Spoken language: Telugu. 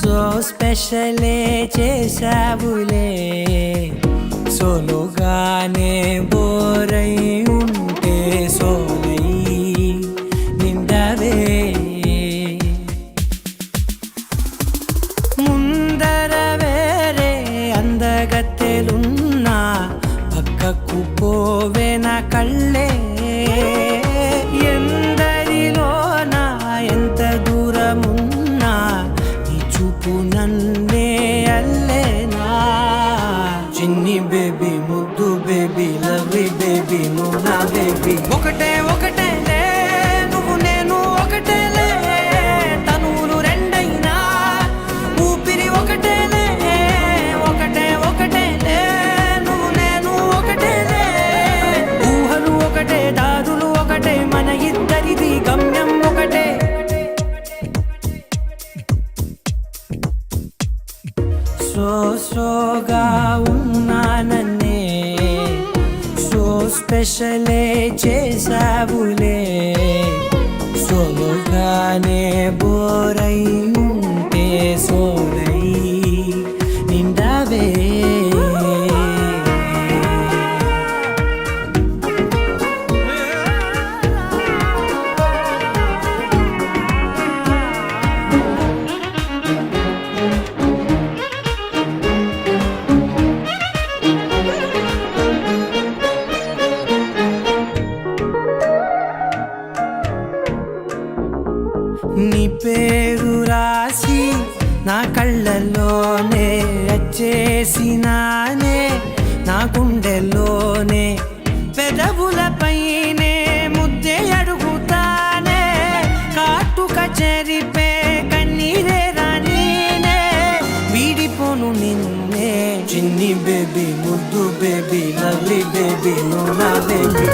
సో స్పెషలే చేసావులే సోలోగానే బోరై ఉంటే సోలై నిండవే ముందర వేరే అందగత్తెలున్నా పక్కకు పోవే నా కళ్ళే ఎందరిలోనా ఎంత దూరమున్నా నీ చూపు నన్నే అల్లేనా చిన్ని బేబీ ముద్దు బేబీ లవ్లీ బేబీ నువ్వు నా బేబీ ఒకటే ఒకటేలే నువ్వు నేను ఒకటేలే తనువులు రెండైనా ఊపిరి ఒకటేలే ఒకటే ఒకటేలే నువ్వు నేను ఒకటేలే ఊహలు ఒకటే దారులు ఒకటే మన ఇద్దరిది గమ్యం ఒకటే సోగా ఉన్నానన్నే సో స్పెషలే చేసావులే సోలోగానే బోరై ఉంటే సోలై నిండవే నీ పేరు రాసి నా కళ్ళల్లోనే వచ్చేసినానే నా గుండెల్లోనే పెదవులపైనే ముద్దే అడుగుతానే కాటుక చెరిపే కన్నీరే రానీనే వీడిపోను నిన్నే చిన్ని బేబీ ముద్దు బేబీ లవ్లీ బేబీ నువ్వు నా బేబీ